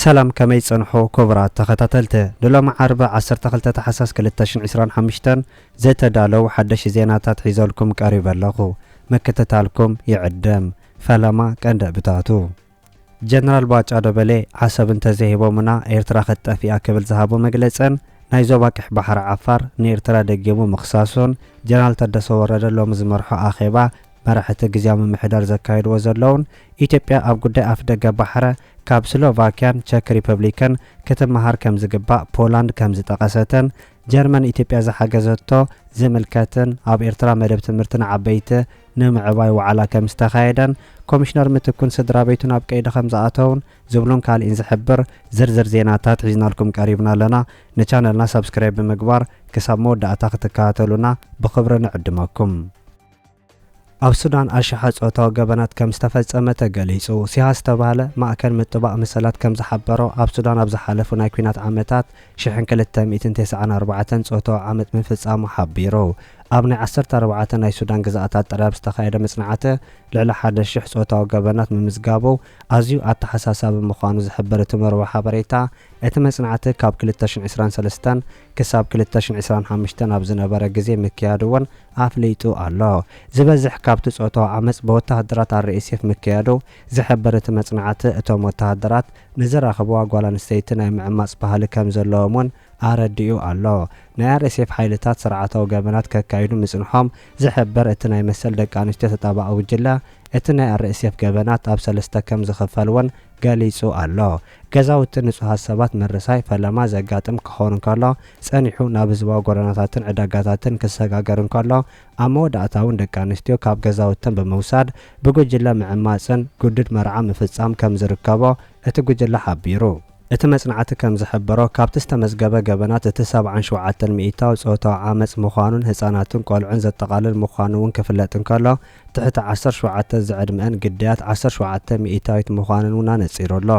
سلام كمي صنحو كبرات تختتلته دلوم عربة 12 تحساس 2025 زيت دالو حدش زيناتات حيزولكم قريب اللغو مكتتالكم يعدم فلما كان بتاتو جنرال باچا دبلي حسب انتزهيبو منا ايرترا خطافي كبل ذهبو مجلصن نايزو باقح بحر عفار نيرترا دگيمو مخصاصون جنرال تدسو وردلو مزمرحو آخيبا مرحة جزيام محدار زكايد وزلون إثيوبيا أب قد أفدق بحرة كاب سلوفاكيان تشيك ريبابليكان كتب مهار كم زقبا بولاند كم زتقاستن جرمن إثيوبيا زحجزتو زملكاتن أب إرترا مدب تمرتن عبيته نمعباي وعلا كم استخايدن كوميشنر متكون سدرا بيتون أب كيد خمزاتون زبلون كال إنز حبر زرزر زيناتات عزنا لكم قريبنا لنا نشانلنا سبسكرايب بمقبار كساب مود داتا تكاتلونا بخبر نعدمكم ኣብ ሱዳን ኣሽሓ ጾታዊ ገበናት ከም ዝተፈጸመ ተገሊጹ ሲያስ ተባለ ማእከል ምጥባቅ መሰላት ከም ዝሓበሮ ኣብ ሱዳን ኣብ ዝሓለፉ ናይ ኩናት ዓመታት 1294 ጾታዊ ዓመት ምፍጻሙ ሓቢሩ ኣብ ናይ 14 ናይ ሱዳን ግዛኣታት ጥራብ ዝተኻየደ መጽናዕቲ ልዕሊ 1000 ጾታዊ ገበናት ምምዝጋቡ ኣዝዩ ኣተሓሳሳቢ ምዃኑ ዝሕበር ትመርዋ ሓበሬታ እቲ መጽናዕቲ ካብ 2023 ክሳብ 2025 ኣብ ዝነበረ ግዜ ምክያዱን ኣፍሊጡ ኣሎ ዝበዝሕ ካብቲ ጾታዊ ዓመጽ ብወተሃደራት RSF ምክያዱ ዝሕበር እቲ መጽናዕቲ እቶም ወተሃደራት ንዝራኸብዋ ጓል ኣንስተይቲ ናይ ምዕማጽ ባህሊ ከም ዘለዎምን ኣረዲኡ ኣሎ ናይ RSF ሓይልታት ስርዓታዊ ገበናት ከካይዱ ምጽንሖም ዝሕበር እቲ ናይ መሰል ደቂ ኣንስትዮ ተጣባቂ ውጅለ እቲ ናይ RSF ገበናት ኣብ ሰለስተ ከም ዝኽፈልውን ገሊጹ ኣሎ ገዛውቲ ንጹሃት ሰባት መርሳይ ፈለማ ዘጋጥም ክኾን እንከሎ ጸኒሑ ናብ ህዝባዊ ጎደናታትን ዕዳጋታትን ክሰጋገር እንከሎ ኣብ መወዳእታውን ደቂ ኣንስትዮ ካብ ገዛውትን ብምውሳድ ብጉጅለ ምዕማጽን ጉድድ መርዓ ምፍጻም ከም ዝርከቦ እቲ ጉጅለ ሓቢሩ እቲ መጽናዕቲ ከም ዝሕበሮ ካብቲ ዝተመዝገበ ገበናት እቲ 77 ሚእታዊ ጾታዊ ዓመጽ ምዃኑን ህፃናትን ቆልዑን ዘጠቓልል ምዃኑን ክፍለጥ እንከሎ ትሕቲ 17 ዝዕድመን ግዳያት 17 ሚእታዊት ምዃኑን ነጺሩሎ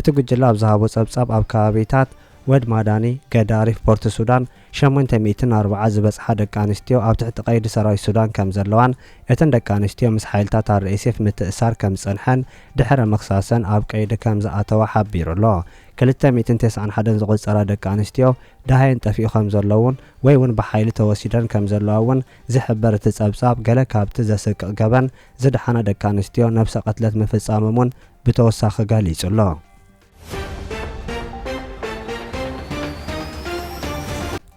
እቲ ጉጅለ ኣብ ዝሃቦ ጸብጻብ ኣብ ከባቢታት ወድ ማዳኒ ገዳሪፍ ፖርት ሱዳን 840 ዝበጽሓ ደቂ ኣንስትዮ ኣብ ትሕቲ ቀይዲ ሰራዊት ሱዳን ከም ዘለዋን እተን ደቂ ኣንስትዮ ምስ ሓይልታት RSF ምትእሳር ከም ጸንሐን ድሕረ መኽሳሰን ኣብ ቀይዲ ከም ዝኣተዋ ሓቢሩሎ 291 ዝቁጸራ ደቂ ኣንስትዮ ዳሃይን ጠፊኡ ከም ዘለውን ወይ እውን ብሓይሊ ተወሲደን ከም ዘለዋውን ዝሕበር እቲ ጸብጻብ ገለ ካብቲ ዘስቅቕ ገበን ዝድሓና ደቂ ኣንስትዮ ነብሰ ቀትለት ምፍጻመሙን ብተወሳኺ ገሊጹሎ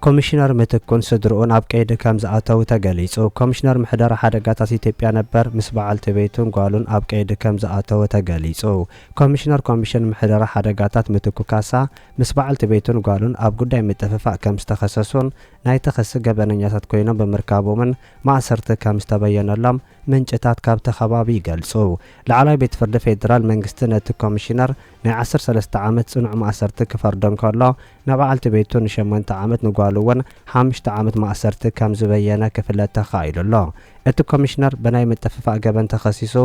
ኮሚሽነር ምትኩን ስድርኡን ኣብ ቀይዲ ከም ዝኣተው ተገሊጹ ኮሚሽነር ምሕደራ ሓደጋታት ኢትዮጵያ ነበር ምስ በዓልቲ ቤቱን ጓሉን ኣብ ቀይዲ ከም ዝኣተው ተገሊጹ ኮሚሽነር ኮሚሽን ምሕደራ ሓደጋታት ምትኩ ካሳ ምስ በዓልቲ ቤቱን ጓሉን ኣብ ጉዳይ ምጥፍፋእ ከም ዝተኸሰሱን ናይ ተኸሲ ገበነኛታት ኮይኖም ብምርካቦምን ማእሰርቲ ከም ዝተበየነሎም ምንጭታት ካብቲ ከባቢ ይገልጹ ላዕላይ ቤት ፍርዲ ፌደራል መንግስቲ ነቲ ኮሚሽነር ናይ 13 ዓመት ጽኑዕ ማእሰርቲ ክፈርዶን ከሎ ንበዓልቲ ቤቱን 8 ዓመት ንጓሉውን 5 ዓመት ማእሰርቲ ከም ዝበየነ ክፍለጥ ተኻኢሉሎ እቲ ኮሚሽነር በናይ ምጥፍፋእ ገበን ተኸሲሱ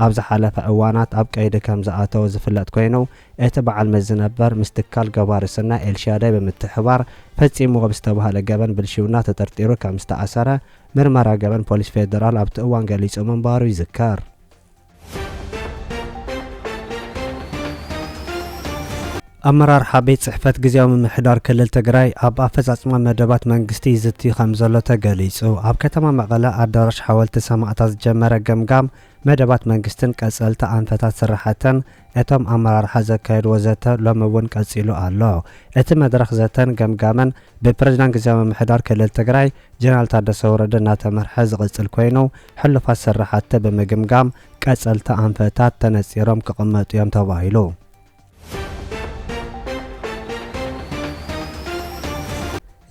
ኣብ ዝሓለፈ እዋናት ኣብ ቀይዲ ከም ዝኣተወ ዝፍለጥ ኮይኑ እቲ በዓል መዝነበር ምስ ትካል ገባርስና ኤልሻዳይ ብምትሕባር ፈጺሙ ብዝተባሃለ ገበን ብልሽውና ተጠርጢሩ ከም ዝተኣሰረ ምርመራ ገበን ፖሊስ ፌደራል ኣብቲ እዋን ገሊጹ ምንባሩ ይዝከር أمرار حبيت صحفت جزيام محدار كلل تجري أب أفزع مدبات منجستي زتي خمزلة تجليس أو أب كتما مقالة أدرش حاولت سمع تجمرة جمجام مدبات منجستن كسألت عن فتاة صراحة أتم أمرار حزة كير وزته لما ون كسيلو الله أتم مدرخ زتن جمجاما ببرجان جزيام محدار كلل تجري جنال تدسور دنا تمر حز غسل كوينو حلو فالصراحة بمجمجام كسألت عن فتاة تنسيرم كقمة يوم تواهيلو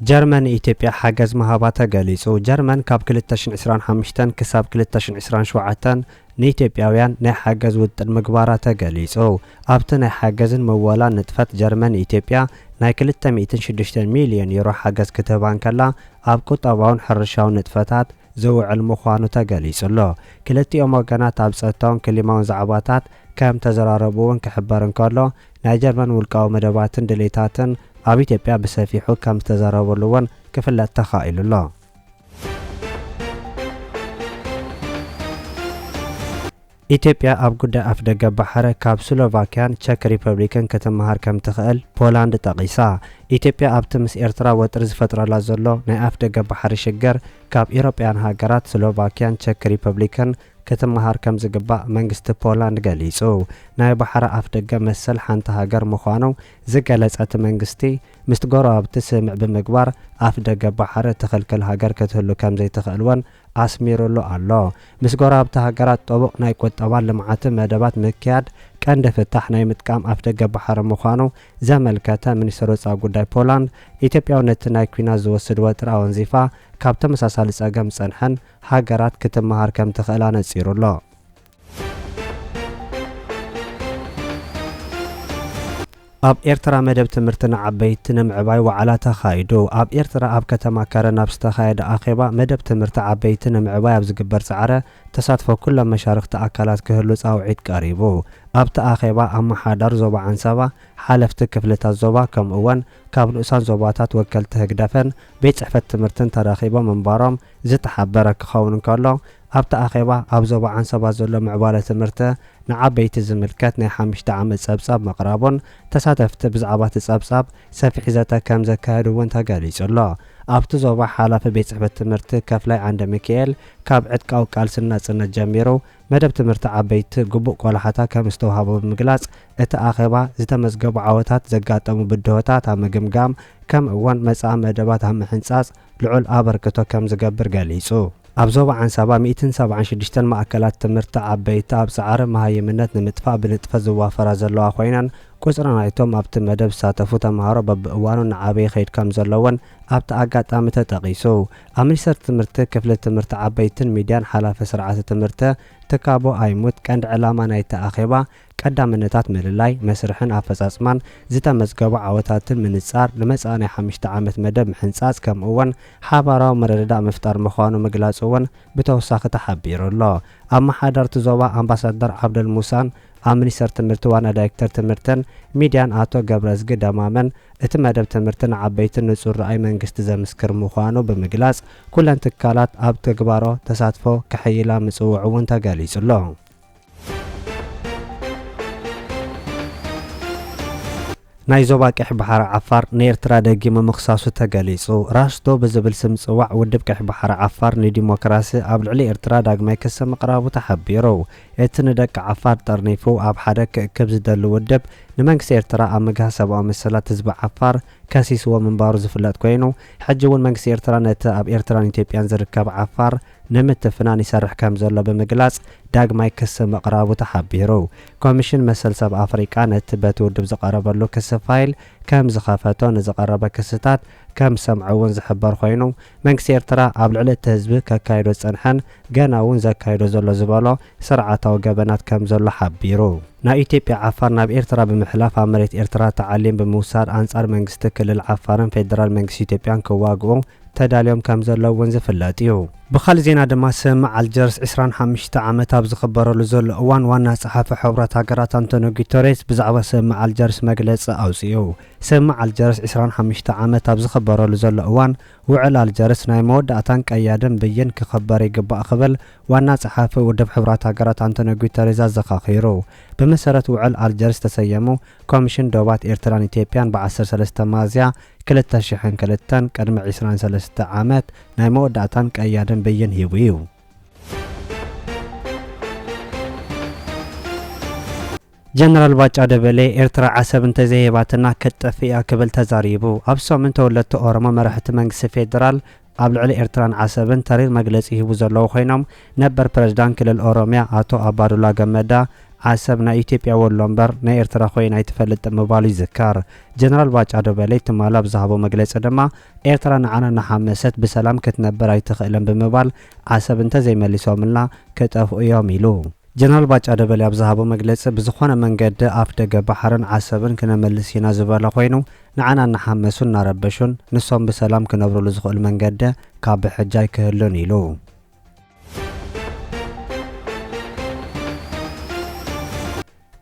جرمن إثيوبيا حجز مهاباتا جاليسو جرمن كاب 2025 كساب 2027 نيثيوبياوያን ናይ ሓገዝ ውጥን ምግባራት ተገሊጹ ኣብቲ ናይ ሓገዝን መዋላ ንጥፈት ጀርመን ኢትዮጵያ ናይ 206 ሚልዮን ዩሮ ሓገዝ ክትባን ከላ ኣብ ቁጠባውን ሕርሻውን ንጥፈታት ዝውዕል ምዃኑ ተገሊጹሎ ክልቲኦም ወገናት ኣብ ጸጥታውን ክሊማውን ዛዕባታት ከም ተዘራረቡን ክሕበር እንከሎ ናይ ጀርመን ውልቃዊ መደባትን ድሌታትን ኣብ ኢትዮጵያ ብሰፊሑ ከም ተዘራረበሉን ክፍለጥ ተኻኢሉሎ ኢትዮጵያ ኣብ ጉዳይ ኣፍ ደገ ባሕረ ካብ ስሎቫክያን ቼክ ሪፐብሊክን ከተመሃር ከም ትኽእል ፖላንድ ጠቒሳ። ኢትዮጵያ ኣብቲ ምስ ኤርትራ ወጥሪ ዝፈጥረላ ዘሎ ናይ ኣፍ ደገ ባሕሪ ሽገር ካብ ኢሮጵያን ሃገራት ስሎቫክያን ቼክ ሪፐብሊክን ከተመሃር ከም ዝግባእ መንግስቲ ፖላንድ ገሊጹ። ናይ ባሕረ ኣፍ ደገ መሰል ሓንቲ ሃገር ምዃኑ ዝገለጸት መንግስቲ ምስቲ ጎረባብቲ ስምዕ ብምግባር ኣፍ ደገ ባሕረ ትኽልክል ሃገር ክትህሉ ከም ዘይትኽእልወን ኣስሚሩሉ ኣሎ። ምስ ጎረባብቲ ሃገራት ጠቡቕ ናይ ቁጠባን ልምዓትን መደባት ምክያድ ቀንዲ ፍታሕ ናይ ምጥቃም ኣፍ ደገ ባሕሪ ምዃኑ ዘመልከተ ሚኒስትር ወፃኢ ጉዳይ ፖላንድ ኢትዮጵያውነቲ ናይ ኩናት ዝወስድ ወጥሪ ኣወንዚፋ ካብ ተመሳሳሊ ጸገም ጸንሐን ሃገራት ክትመሃር ከም ትኽእል ኣነጺሩሎ። ኣብ ኤርትራ መደብ ትምህርቲ ንዓበይቲ ንምዕባይ ዋዕላ ተኻይዱ። ኣብ ኤርትራ ኣብ ከተማ ከረን ኣብ ዝተኻየደ ኣኼባ መደብ ትምህርቲ ዓበይቲ ንምዕባይ ኣብ ዝግበር ጻዕረ ተሳትፎ ኩሎም መሻርክቲ ኣካላት ክህሉ ጻውዒት ቀሪቡ። ኣብቲ ኣኼባ ኣመሓዳር ዞባ ዓንሰባ ሓለፍቲ ክፍልታት ዞባ ከምኡ ውን ካብ ንኡሳን ዞባታት ወከልቲ ህግደፈን ቤት ጽሕፈት ትምህርትን ተራኺቦም እምባሮም ዝተሓበረ ክኸውን ከሎ ኣብቲ ኣኼባ ኣብ ዞባ ዓንሰባ ዘሎ ምዕባለ ትምህርቲ ንዓበይቲ ዝምልከት ናይ 5 ዓመት ጸብጻብ መቕራቡን ተሳተፍቲ ብዛዕባ እቲ ጸብጻብ ሰፊሕ ዘተ ከም ዘካየዱ እውን ተገሊጹሎ። ኣብቲ ዞባ ሓላፊ ቤት ጽሕፈት ትምህርቲ ከፍላይ ዓንደ ሚካኤል ካብ ዕጥቃዊ ቃልስና ጽነት ጀሚሩ መደብ ትምህርቲ ዓበይቲ ግቡእ ቆላሕታ ከም ዝተዋሃቦ ብምግላጽ እቲ ኣኼባ ዝተመዝገቡ ዓወታት ዘጋጠሙ ብድሆታት ኣብ ምግምጋም ከምኡ ውን መጻኢ መደባት ኣብ ምሕንጻጽ ልዑል ኣበርክቶ ከም ዝገብር ገሊጹ። ኣብ ዞባ ዓንሰባ 176 ማእከላት ትምህርቲ ዓበይቲ ኣብ ጻዕሪ መሃይምነት ንምጥፋእ ብንጥፈት ዝዋፈራ ዘለዋ ኮይነን ቁጽሪ ናይቶም ኣብቲ መደብ ዝሳተፉ ተምሃሮ በብእዋኑ ንዓበይ ኸይድ ከም ዘለዎን ኣብቲ ኣጋጣሚ ተጠቒሱ። ኣብ ሚኒስትር ትምህርቲ ክፍሊ ትምህርቲ ዓበይትን ሚድያን ሓላፊ ስርዓተ ትምህርቲ ትካቦ ኣይሙት ቀንዲ ዕላማ ናይቲ ኣኼባ ቀዳምነታት ምልላይ መስርሕን ኣፈጻጽማን ዝተመዝገቡ ዓወታትን ምንጻር ንመጻኢ ናይ 5 ዓመት መደብ ምሕንጻጽ ከምኡ ውን ሓባራዊ መረዳእ ምፍጣር ምዃኑ ምግላጹ እውን ብተወሳኺ ተሓቢሩሎ። ኣመሓዳርቲ ዞባ ኣምባሳደር ዓብደል ሙሳን ኣብ ሚኒስትር ትምህርቲ ዋና ዳይሬክተር ትምህርትን ሚድያን ኣቶ ገብረዝጊ ደማመን እቲ መደብ ትምህርቲ ንዓበይቲ ንጹር ረኣይ መንግስቲ ዘምስክር ምዃኑ ብምግላጽ ኩለን ትካላት ኣብ ተግባሮ ተሳትፎ ክሕይላ ምጽውዕ እውን ተገሊጹሎ። ናይ ዞባ ቀይሕ ባሕሪ ዓፋር ንኤርትራ ደጊሙ ምኽሳሱ ተገሊጹ። ራስዶ ብዝብል ስም ጽዋዕ ውድብ ቀይሕ ባሕሪ ዓፋር ንዲሞክራሲ ኣብ ልዕሊ ኤርትራ ዳግማይ ክሲ ምቕራቡ ተሓቢሩ። እቲ ንደቂ ዓፋር ጠርኒፉ ኣብ ሓደ ክእክብ ዝደሊ ውድብ ንመንግስቲ ኤርትራ ኣብ ምግሃ ሰብኣዊ መሰላት ህዝቢ ዓፋር ከሲስዎ ምንባሩ ዝፍለጥ ኮይኑ ሕጂ እውን መንግስቲ ኤርትራ ነቲ ኣብ ኤርትራን ኢትዮጵያን ዝርከብ ዓፋር ንምትፍናን ይሰርሕ ከም ዘሎ ብምግላጽ ዳግማይ ክሲ ምቕራቡ ተሓቢሩ። ኮሚሽን መሰል ሰብ ኣፍሪቃ ነቲ በቲ ውድብ ዝቐረበሉ ክሲ ፋይል ከም ዝኸፈቶ ንዝቐረበ ክስታት ከም ሰምዑ እውን ዝሕበር ኮይኑ መንግስቲ ኤርትራ ኣብ ልዕሊ እቲ ህዝቢ ከካይዶ ጸንሐን ገና እውን ዘካይዶ ዘሎ ዝበሎ ስርዓታዊ ገበናት ከም ዘሎ ሓቢሩ። ናይ ኢትዮጵያ ዓፋር ናብ ኤርትራ ብምሕላፍ ኣብ መሬት ኤርትራ ተዓሊም ብምውሳድ አንጻር መንግስቲ ክልል ዓፋርን ፌደራል መንግስቲ ኢትዮጵያን ክዋግኡ ተዳልዮም ከም ዘሎ እውን ዝፍለጥ እዩ። ብኻልእ ዜና ድማ ስምዕ ኣልጀርስ 25 ዓመት ኣብ ዝኽበረሉ ዘሎ እዋን ዋና ጸሓፊ ሕቡራት ሃገራት አንቶኒዮ ጉተሬስ ብዛዕባ ስምዕ ኣልጀርስ መግለጺ ኣውፅኡ። ስምዕ ኣልጀርስ 25 ዓመት ኣብ ዝኽበረሉ ዘሎ እዋን ውዕል ኣልጀርስ ናይ መወዳእታን ቀያድን ብይን ክኽበር ይግባእ ክብል ዋና ጸሓፊ ውድብ ሕቡራት ሃገራት አንቶኒዮ ጉተሬስ ኣዘኻኺሩ። ብመሰረት ውዕል ኣልጀርስ ተሰየሙ ኮሚሽን ዶባት ኤርትራን ኢትዮጵያን ብ13 ሚያዝያ 2002 ቅድሚ 23 ዓመት ናይ መወዳእታን ቀያድን ብይን ሂቡ እዩ። ጀነራል ባጫ ደበሌ ኤርትራ ዓሰብ እንተዘይሄባትና ከጠፊያ ክብል ተዛሪቡ። ኣብ ሰሙን ተወለድቲ ኦሮሞ መራሕቲ መንግስቲ ፌደራል ኣብ ልዕሊ ኤርትራን ዓሰብን ተሪር መግለጺ ሂቡ ዘለዉ ኮይኖም ነበር ፕሬዝዳንት ክልል ኦሮሚያ ኣቶ ኣባዱላ ገመዳ ዓሰብ ናይ ኢትዮጵያ ወሎ እምበር ናይ ኤርትራ ኮይና ኣይትፈልጥ ምባሉ ይዝከር። ጀነራል ባጫ ደበሌ ትማል ኣብ ዝሃቦ መግለጺ ድማ ኤርትራ ንዓና ናሓመሰት ብሰላም ክትነበር ኣይትኽእልን ብምባል ዓሰብ እንተዘይመሊሶምልና ክጠፍኡ እዮም ኢሉ። ጀነራል ባጫ ደበሌ ኣብ ዝሃቦ መግለጺ ብዝኾነ መንገዲ ኣፍ ደገ ባሕርን ዓሰብን ክነመልስ ኢና ዝበለ ኮይኑ ንዓና ናሓመሱን እናረበሹን ንሶም ብሰላም ክነብሩሉ ዝኽእል መንገዲ ካብ ብሕጂ ኣይክህሉን ኢሉ።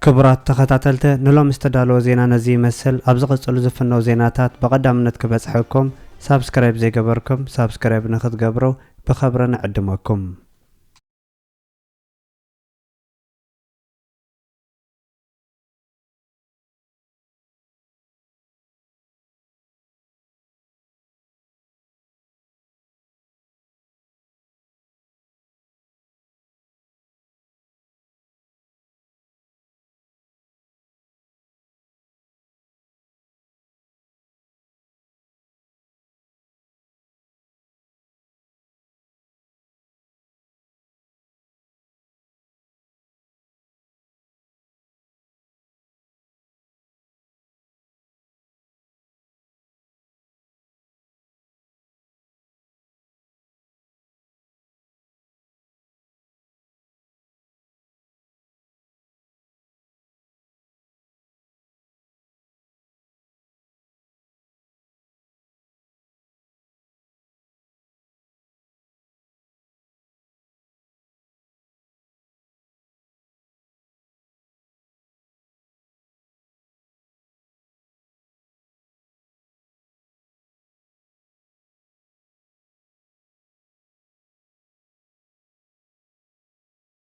ክቡራት ተኸታተልቲ ንሎም ዝተዳለወ ዜና ነዚ ይመስል። ኣብ ዝቕጽሉ ዝፍነው ዜናታት ብቐዳምነት ክበጽሐኩም ሳብስክራይብ ዘይገበርኩም ሳብስክራይብ ንኽትገብሩ ብኸብሪ ንዕድመኩም።